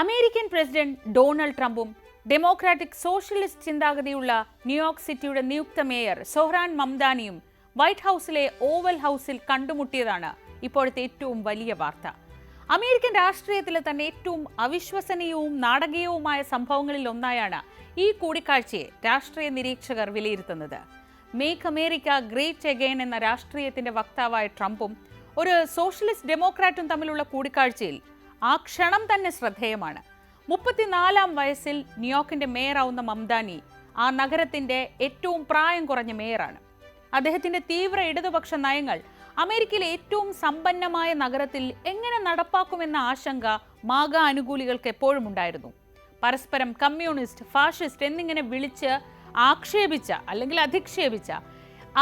American president Donald ട്രംപും democratic socialist ചിന്താഗതിയുള്ള New York സിറ്റിയുടെ നിയുക്ത മേയർ സൊഹ്റാൻ മംദാനിയും വൈറ്റ് ഹൗസിലെ ഓവൽ ഹൗസിൽ കണ്ടുമുട്ടിയതാണ് ഇപ്പോഴത്തെ ഏറ്റവും വലിയ വാർത്ത. അമേരിക്കൻ രാഷ്ട്രീയത്തിലെ തന്നെ ഏറ്റവും അവിശ്വസനീയവും നാടകീയവുമായ സംഭവങ്ങളിൽ ഒന്നായാണ് ഈ കൂടിക്കാഴ്ചയെ രാഷ്ട്രീയ നിരീക്ഷകർ വിലയിരുത്തുന്നത്. മേക്ക് അമേരിക്ക ഗ്രേറ്റ് അഗെയിൻ എന്ന രാഷ്ട്രീയത്തിന്റെ വക്താവായ ട്രംപും ഒരു സോഷ്യലിസ്റ്റ് ഡെമോക്രാറ്റും തമ്മിലുള്ള കൂടിക്കാഴ്ചയിൽ ആ ക്ഷണം തന്നെ ശ്രദ്ധേയമാണ്. 34-ാം വയസ്സിൽ ന്യൂയോർക്കിന്റെ മേയറാവുന്ന മംദാനി ആ നഗരത്തിന്റെ ഏറ്റവും പ്രായം കുറഞ്ഞ മേയറാണ്. അദ്ദേഹത്തിന്റെ തീവ്ര ഇടതുപക്ഷ നയങ്ങൾ അമേരിക്കയിലെ ഏറ്റവും സമ്പന്നമായ നഗരത്തിൽ എങ്ങനെ നടപ്പാക്കുമെന്ന ആശങ്ക മാഗ അനുകൂലികൾക്ക് എപ്പോഴും ഉണ്ടായിരുന്നു. പരസ്പരം കമ്മ്യൂണിസ്റ്റ്, ഫാഷിസ്റ്റ് എന്നിങ്ങനെ വിളിച്ച് ആക്ഷേപിച്ച അല്ലെങ്കിൽ അധിക്ഷേപിച്ച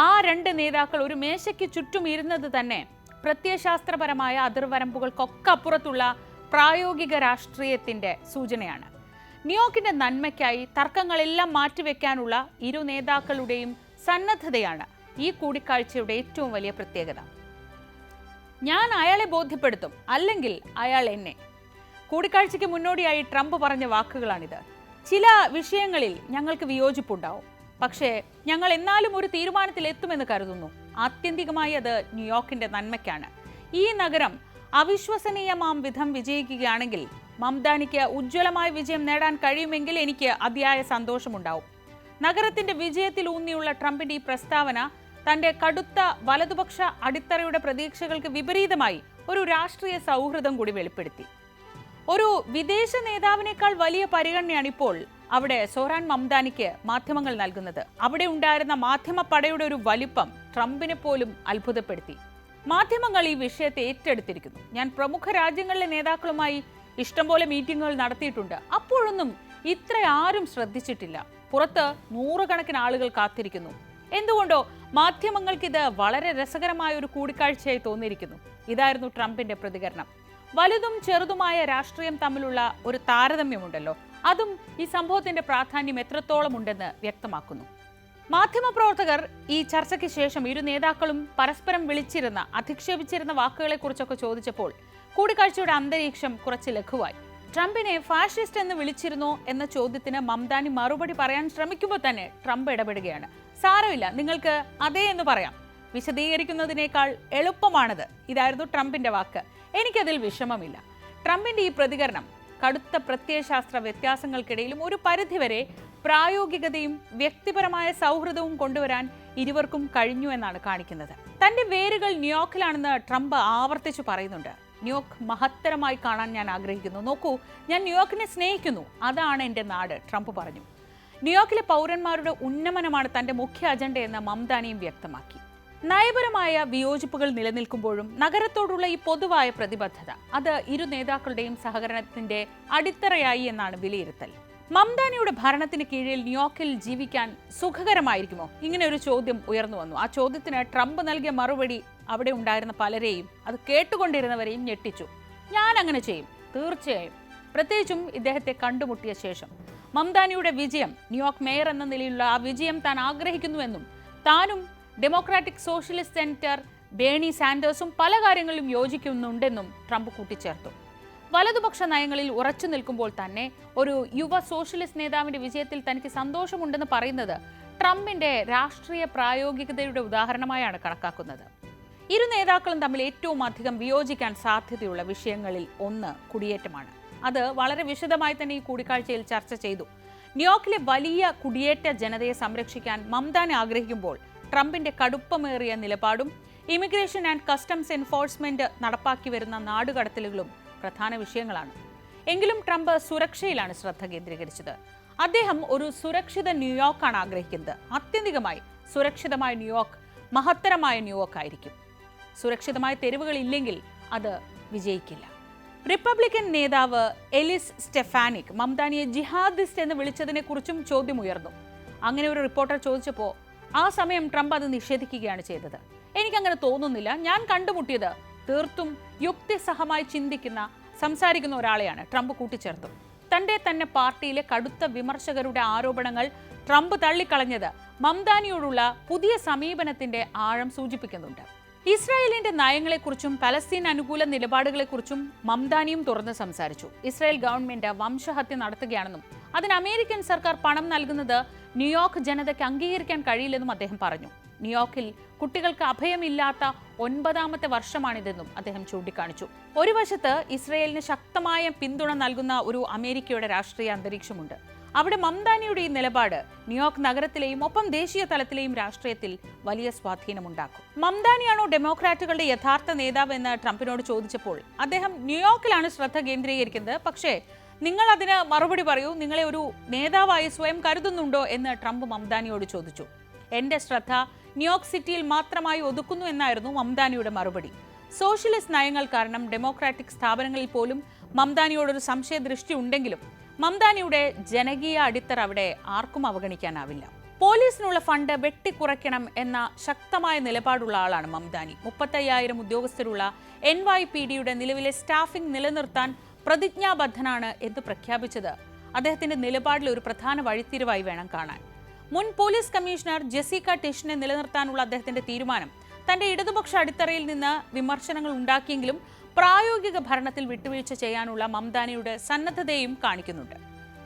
ആ രണ്ട് നേതാക്കൾ ഒരു മേശയ്ക്ക് ചുറ്റും ഇരുന്നത് തന്നെ പ്രത്യയശാസ്ത്രപരമായ അതിർവരമ്പുകൾക്കൊക്കെ അപ്പുറത്തുള്ള പ്രായോഗിക രാഷ്ട്രീയത്തിന്റെ സൂചനയാണ്. ന്യൂയോർക്കിന്റെ നന്മയ്ക്കായി തർക്കങ്ങളെല്ലാം മാറ്റിവെക്കാനുള്ള ഇരു നേതാക്കളുടെയും സന്നദ്ധതയാണ് ഈ കൂടിക്കാഴ്ചയുടെ ഏറ്റവും വലിയ പ്രത്യേകത. ഞാൻ അയാളെ ബോധ്യപ്പെടുത്തും, അല്ലെങ്കിൽ അയാൾ എന്നെ. കൂടിക്കാഴ്ചയ്ക്ക് മുന്നോടിയായി ട്രംപ് പറഞ്ഞ വാക്കുകളാണിത്. ചില വിഷയങ്ങളിൽ ഞങ്ങൾക്ക് വിയോജിപ്പുണ്ടാവും, പക്ഷേ ഞങ്ങൾ എന്നാലും ഒരു തീരുമാനത്തിൽ എത്തുമെന്ന് കരുതുന്നു. ആത്യന്തികമായി അത് ന്യൂയോർക്കിന്റെ നന്മയ്ക്കാണ്. ഈ നഗരം അവിശ്വസനീയമാം വിധം വിജയിക്കുകയാണെങ്കിൽ മംദാനിക്ക് ഉജ്ജ്വലമായ വിജയം നേടാൻ കഴിയുമെങ്കിൽ എനിക്ക് അതിയായ സന്തോഷമുണ്ടാവും. നഗരത്തിന്റെ വിജയത്തിൽ ഊന്നിയുള്ള ട്രംപിന്റെ ഈ പ്രസ്താവന തന്റെ കടുത്ത വലതുപക്ഷ അടിത്തറയുടെ പ്രതീക്ഷകൾക്ക് വിപരീതമായി ഒരു രാഷ്ട്രീയ സൗഹൃദം കൂടി വെളിപ്പെടുത്തി. ഒരു വിദേശ നേതാവിനേക്കാൾ വലിയ പരിഗണനയാണ് ഇപ്പോൾ അവിടെ സൊഹ്റാൻ മംദാനിക്ക് മാധ്യമങ്ങൾ നൽകുന്നത്. അവിടെ ഉണ്ടായിരുന്ന മാധ്യമ പടയുടെ ഒരു വലിപ്പം ട്രംപിനെ പോലും അത്ഭുതപ്പെടുത്തി. മാധ്യമങ്ങൾ ഈ വിഷയത്തെ ഏറ്റെടുത്തിരിക്കുന്നു. ഞാൻ പ്രമുഖ രാജ്യങ്ങളിലെ നേതാക്കളുമായി ഇഷ്ടംപോലെ മീറ്റിംഗുകൾ നടത്തിയിട്ടുണ്ട്, അപ്പോഴൊന്നും ഇത്ര ആരും ശ്രദ്ധിച്ചിട്ടില്ല. പുറത്ത് നൂറുകണക്കിന് ആളുകൾ കാത്തിരിക്കുന്നു. എന്തുകൊണ്ടോ മാധ്യമങ്ങൾക്ക് ഇത് വളരെ രസകരമായ ഒരു കൂടിക്കാഴ്ചയായി തോന്നിയിരിക്കുന്നു. ഇതായിരുന്നു ട്രംപിന്റെ പ്രതികരണം. വലുതും ചെറുതുമായ രാഷ്ട്രീയം തമ്മിലുള്ള ഒരു താരതമ്യമുണ്ടല്ലോ, അതും ഈ സംഭവത്തിന്റെ പ്രാധാന്യം എത്രത്തോളം ഉണ്ടെന്ന് വ്യക്തമാക്കുന്നു. മാധ്യമപ്രവർത്തകർ ഈ ചർച്ചയ്ക്ക് ശേഷം ഇരു നേതാക്കളും പരസ്പരം വിളിച്ചിരുന്ന, അധിക്ഷേപിച്ചിരുന്ന വാക്കുകളെ കുറിച്ചൊക്കെ ചോദിച്ചപ്പോൾ കൂടിക്കാഴ്ചയുടെ അന്തരീക്ഷം കുറച്ച് ലഘുവായി. ട്രംപിനെ ഫാഷിസ്റ്റ് എന്ന് വിളിച്ചിരുന്നോ എന്ന ചോദ്യത്തിന് മംദാനി മറുപടി പറയാൻ ശ്രമിക്കുമ്പോൾ തന്നെ ട്രംപ് ഇടപെടുകയാണ്. സാരമില്ല, നിങ്ങൾക്ക് അതേ എന്ന് പറയാം, വിശദീകരിക്കുന്നതിനേക്കാൾ എളുപ്പമാണത്. ഇതായിരുന്നു ട്രംപിന്റെ വാക്ക്. എനിക്കതിൽ വിഷമമില്ല. ട്രംപിന്റെ ഈ പ്രതികരണം കടുത്ത പ്രത്യയശാസ്ത്ര വ്യത്യാസങ്ങൾക്കിടയിലും ഒരു പരിധിവരെ പ്രായോഗികതയും വ്യക്തിപരമായ സൗഹൃദവും കൊണ്ടുവരാൻ ഇരുവർക്കും കഴിഞ്ഞു എന്നാണ് കാണിക്കുന്നത്. തന്റെ വേരുകൾ ന്യൂയോർക്കിലാണെന്ന് ട്രംപ് ആവർത്തിച്ചു പറയുന്നുണ്ട്. ന്യൂയോർക്ക് മഹത്തരമായി കാണാൻ ഞാൻ ആഗ്രഹിക്കുന്നു. നോക്കൂ, ഞാൻ ന്യൂയോർക്കിനെ സ്നേഹിക്കുന്നു, അതാണ് എൻ്റെ നാട്, ട്രംപ് പറഞ്ഞു. ന്യൂയോർക്കിലെ പൗരന്മാരുടെ ഉന്നമനമാണ് തന്റെ മുഖ്യ അജണ്ടയെന്ന് മംദാനിയും വ്യക്തമാക്കി. നയപരമായ വിയോജിപ്പുകൾ നിലനിൽക്കുമ്പോഴും നഗരത്തോടുള്ള ഈ പൊതുവായ പ്രതിബദ്ധത, അത് ഇരു നേതാക്കളുടെയും സഹകരണത്തിന്റെ അടിത്തറയായി എന്നാണ് വിലയിരുത്തൽ. മംദാനിയുടെ ഭരണത്തിന് കീഴിൽ ന്യൂയോർക്കിൽ ജീവിക്കാൻ സുഖകരമായിരിക്കുമോ? ഇങ്ങനെ ഒരു ചോദ്യം ഉയർന്നു വന്നു. ആ ചോദ്യത്തിന് ട്രംപ് നൽകിയ മറുപടി അവിടെ ഉണ്ടായിരുന്ന പലരെയും, അത് കേട്ടുകൊണ്ടിരുന്നവരെയും ഞെട്ടിച്ചു. ഞാൻ അങ്ങനെ ചെയ്യും, തീർച്ചയായും. പ്രത്യേകിച്ചും ഇദ്ദേഹത്തെ കണ്ടുമുട്ടിയ ശേഷം. മംദാനിയുടെ വിജയം, ന്യൂയോർക്ക് മേയർ എന്ന നിലയിലുള്ള ആ വിജയം താൻ ആഗ്രഹിക്കുന്നുവെന്നും താനും ഡെമോക്രാറ്റിക് സോഷ്യലിസ്റ്റ് സെനറ്റർ ബേണി സാൻഡേഴ്സും പല കാര്യങ്ങളിലും യോജിക്കുന്നുണ്ടെന്നും ട്രംപ് കൂട്ടിച്ചേർത്തു. വലതുപക്ഷ നയങ്ങളിൽ ഉറച്ചു നിൽക്കുമ്പോൾ തന്നെ ഒരു യുവ സോഷ്യലിസ്റ്റ് നേതാവിന്റെ വിജയത്തിൽ തനിക്ക് സന്തോഷമുണ്ടെന്ന് പറയുന്നത് ട്രംപിന്റെ രാഷ്ട്രീയ പ്രായോഗികതയുടെ ഉദാഹരണമായാണ് കണക്കാക്കുന്നത്. ഇരു നേതാക്കളും തമ്മിൽ ഏറ്റവും അധികം വിയോജിക്കാൻ സാധ്യതയുള്ള വിഷയങ്ങളിൽ ഒന്ന് കുടിയേറ്റമാണ്. അത് വളരെ വിശദമായി തന്നെ ഈ കൂടിക്കാഴ്ചയിൽ ചർച്ച ചെയ്തു. ന്യൂയോർക്കിലെ വലിയ കുടിയേറ്റ ജനതയെ സംരക്ഷിക്കാൻ മംദാനി ആഗ്രഹിക്കുമ്പോൾ ട്രംപിന്റെ കടുപ്പമേറിയ നിലപാടും ഇമിഗ്രേഷൻ ആൻഡ് കസ്റ്റംസ് എൻഫോഴ്സ്മെന്റ് നടപ്പാക്കി വരുന്ന നാടുകടത്തലുകളും പ്രധാന വിഷയങ്ങളാണ്. എങ്കിലും ട്രംപ് സുരക്ഷയിലാണ് ശ്രദ്ധ കേന്ദ്രീകരിച്ചത്. അദ്ദേഹം ഒരു സുരക്ഷിത ന്യൂയോർക്കാണ് ആഗ്രഹിക്കുന്നത്. ആത്യന്തികമായി സുരക്ഷിതമായ ന്യൂയോർക്ക് മഹത്തരമായ ന്യൂയോർക്ക് ആയിരിക്കും. സുരക്ഷിതമായ തെരുവുകൾ ഇല്ലെങ്കിൽ അത് വിജയിക്കില്ല. റിപ്പബ്ലിക്കൻ നേതാവ് എലിസ് സ്റ്റെഫാനിക് മംദാനിയെ ജിഹാദിസ്റ്റ് എന്ന് വിളിച്ചതിനെ കുറിച്ചും ചോദ്യമുയർന്നു. അങ്ങനെ ഒരു റിപ്പോർട്ടർ ചോദിച്ചപ്പോൾ ആ സമയം ട്രംപ് അത് നിഷേധിക്കുകയാണ് ചെയ്തത്. എനിക്കങ്ങനെ തോന്നുന്നില്ല, ഞാൻ കണ്ടുമുട്ടിയത് തീർത്തും യുക്തിസഹമായി ചിന്തിക്കുന്ന, സംസാരിക്കുന്ന ഒരാളെയാണ്, ട്രംപ് കൂട്ടിച്ചേർത്തു. തന്റെ തന്നെ പാർട്ടിയിലെ കടുത്ത വിമർശകരുടെ ആരോപണങ്ങൾ ട്രംപ് തള്ളിക്കളഞ്ഞത് മംദാനിയോടുള്ള പുതിയ സമീപനത്തിന്റെ ആഴം സൂചിപ്പിക്കുന്നുണ്ട്. ഇസ്രായേലിന്റെ നയങ്ങളെക്കുറിച്ചും പലസ്തീൻ അനുകൂല നിലപാടുകളെക്കുറിച്ചും മംദാനിയും തുറന്ന് സംസാരിച്ചു. ഇസ്രായേൽ ഗവൺമെന്റ് വംശഹത്യ നടത്തുകയാണെന്നും അതിന് അമേരിക്കൻ സർക്കാർ പണം നൽകുന്നത് ന്യൂയോർക്ക് ജനതയ്ക്ക് അംഗീകരിക്കാൻ കഴിയില്ലെന്നും അദ്ദേഹം പറഞ്ഞു. ന്യൂയോർക്കിൽ കുട്ടികൾക്ക് അഭയമില്ലാത്ത 9ാമത്തെ വർഷമാണിതെന്നും അദ്ദേഹം ചൂണ്ടിക്കാണിച്ചു. ഒരു വശത്ത് ഇസ്രായേലിന് ശക്തമായ പിന്തുണ നൽകുന്ന ഒരു അമേരിക്കയുടെ രാഷ്ട്രീയ അന്തരീക്ഷമുണ്ട്. അവിടെ മംദാനിയുടെ ഈ നിലപാട് ന്യൂയോർക്ക് നഗരത്തിലെയും ഒപ്പം ദേശീയ തലത്തിലെയും രാഷ്ട്രീയത്തിൽ വലിയ സ്വാധീനമുണ്ടാക്കും. മംദാനിയാണോ ഡെമോക്രാറ്റുകളുടെ യഥാർത്ഥ നേതാവ് എന്ന് ട്രംപിനോട് ചോദിച്ചപ്പോൾ അദ്ദേഹം ന്യൂയോർക്കിലാണ് ശ്രദ്ധ കേന്ദ്രീകരിക്കുന്നത്, പക്ഷേ നിങ്ങൾ അതിന് മറുപടി പറയൂ, നിങ്ങളെ ഒരു നേതാവായി സ്വയം കരുതുന്നുണ്ടോ എന്ന് ട്രംപ് മംദാനിയോട് ചോദിച്ചു. എന്റെ ശ്രദ്ധ ന്യൂയോർക്ക് സിറ്റിയിൽ മാത്രമായി ഒതുക്കുന്നു എന്നായിരുന്നു മംദാനിയുടെ മറുപടി. സോഷ്യലിസ്റ്റ് നയങ്ങൾ കാരണം ഡെമോക്രാറ്റിക് സ്ഥാപനങ്ങളിൽ പോലും മംദാനിയോടൊരു സംശയദൃഷ്ടി ഉണ്ടെങ്കിലും മംദാനിയുടെ ജനകീയ അടിത്തറ അവിടെ ആർക്കും അവഗണിക്കാനാവില്ല. പോലീസിനുള്ള ഫണ്ട് വെട്ടിക്കുറയ്ക്കണം എന്ന ശക്തമായ നിലപാടുള്ള ആളാണ് മംദാനി. 35,000 ഉദ്യോഗസ്ഥരുള്ള NYPDയുടെ നിലവിലെ സ്റ്റാഫിംഗ് നിലനിർത്താൻ പ്രതിജ്ഞാബദ്ധനാണ് എന്ന് പ്രഖ്യാപിച്ചത് അദ്ദേഹത്തിന്റെ നിലപാടിൽ ഒരു പ്രധാന വഴിത്തിരിവായി വേണം കാണാൻ. മുൻ പോലീസ് കമ്മീഷണർ ജെസിക്ക ടിഷിനെ നിലനിർത്താനുള്ള അദ്ദേഹത്തിന്റെ തീരുമാനം തന്റെ ഇടതുപക്ഷ അടിത്തറയിൽ നിന്ന് വിമർശനങ്ങൾ ഉണ്ടാക്കിയെങ്കിലും പ്രായോഗിക ഭരണത്തിൽ വിട്ടുവീഴ്ച ചെയ്യാനുള്ള മംദാനിയുടെ സന്നദ്ധതയും കാണിക്കുന്നുണ്ട്.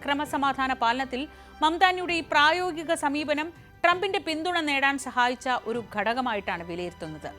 ക്രമസമാധാന പാലനത്തിൽ മംദാനിയുടെ ഈ പ്രായോഗിക സമീപനം ട്രംപിന്റെ പിന്തുണ നേടാൻ സഹായിച്ച ഒരു ഘടകമായിട്ടാണ് വിലയിരുത്തുന്നത്.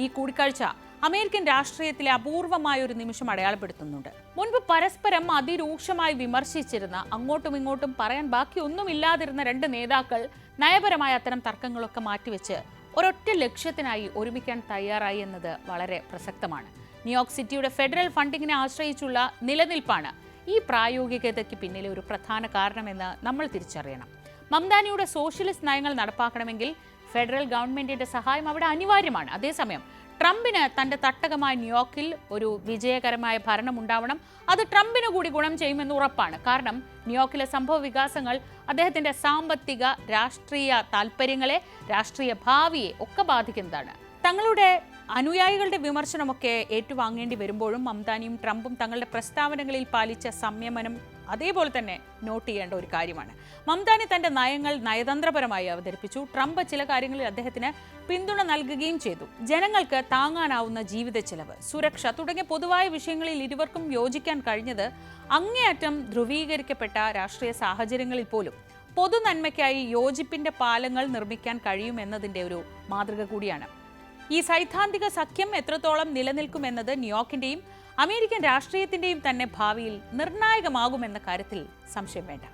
ഈ കൂടിക്കാഴ്ച അമേരിക്കൻ രാഷ്ട്രീയത്തിലെ അപൂർവമായ ഒരു നിമിഷം അടയാളപ്പെടുത്തുന്നുണ്ട്. മുൻപ് പരസ്പരം അതിരൂക്ഷമായി വിമർശിച്ചിരുന്ന, അങ്ങോട്ടും ഇങ്ങോട്ടും പറയാൻ ബാക്കിയൊന്നുമില്ലാതിരുന്ന രണ്ട് നേതാക്കൾ നയപരമായ അത്തരം തർക്കങ്ങളൊക്കെ മാറ്റിവെച്ച് ഒരൊറ്റ ലക്ഷ്യത്തിനായി ഒരുമിക്കാൻ തയ്യാറായി എന്നത് വളരെ പ്രസക്തമാണ്. ന്യൂയോർക്ക് സിറ്റിയുടെ ഫെഡറൽ ഫണ്ടിങ്ങിനെ ആശ്രയിച്ചുള്ള നിലനിൽപ്പാണ് ഈ പ്രായോഗികതയ്ക്ക് പിന്നിലെ ഒരു പ്രധാന കാരണമെന്ന് നമ്മൾ തിരിച്ചറിയണം. മംദാനിയുടെ സോഷ്യലിസ്റ്റ് നയങ്ങൾ നടപ്പാക്കണമെങ്കിൽ ഫെഡറൽ ഗവൺമെന്റിന്റെ സഹായം അവിടെ അനിവാര്യമാണ്. അതേസമയം ട്രംപിന് തന്റെ തട്ടകമായ ന്യൂയോർക്കിൽ ഒരു വിജയകരമായ ഭരണം ഉണ്ടാവണം. അത് ട്രംപിന് കൂടി ഗുണം ചെയ്യുമെന്ന് ഉറപ്പാണ്. കാരണം ന്യൂയോർക്കിലെ സംഭവ വികാസങ്ങൾ അദ്ദേഹത്തിന്റെ സാമ്പത്തിക, രാഷ്ട്രീയ താല്പര്യങ്ങളെ, രാഷ്ട്രീയ ഭാവിയെ ഒക്കെ ബാധിക്കുന്നതാണ്. തങ്ങളുടെ അനുയായികളുടെ വിമർശനമൊക്കെ ഏറ്റുവാങ്ങേണ്ടി വരുമ്പോഴും മംദാനിയും ട്രംപും തങ്ങളുടെ പ്രസ്താവനകളിൽ പാലിച്ച സംയമനം അതേപോലെ തന്നെ നോട്ട് ചെയ്യേണ്ട ഒരു കാര്യമാണ്. മംദാനി തന്റെ നയങ്ങൾ നയതന്ത്രപരമായി അവതരിപ്പിച്ചു. ട്രംപ് ചില കാര്യങ്ങളിൽ അദ്ദേഹത്തിന് പിന്തുണ നൽകുകയും ചെയ്തു. ജനങ്ങൾക്ക് താങ്ങാനാവുന്ന ജീവിത ചെലവ്, സുരക്ഷ തുടങ്ങിയ പൊതുവായ വിഷയങ്ങളിൽ ഇരുവർക്കും യോജിക്കാൻ കഴിഞ്ഞത് അങ്ങേയറ്റം ധ്രുവീകരിക്കപ്പെട്ട രാഷ്ട്രീയ സാഹചര്യങ്ങളിൽ പോലും പൊതുനന്മയ്ക്കായി യോജിപ്പിന്റെ പാലങ്ങൾ നിർമ്മിക്കാൻ കഴിയുമെന്നതിന്റെ ഒരു മാതൃക കൂടിയാണ്. ഈ സൈദ്ധാന്തിക സഖ്യം എത്രത്തോളം നിലനിൽക്കുമെന്നത് ന്യൂയോർക്കിന്റെയും അമേരിക്കൻ രാഷ്ട്രീയത്തിന്റെയും തന്നെ ഭാവിയിൽ നിർണായകമാകുമെന്ന കാര്യത്തിൽ സംശയം വേണ്ട.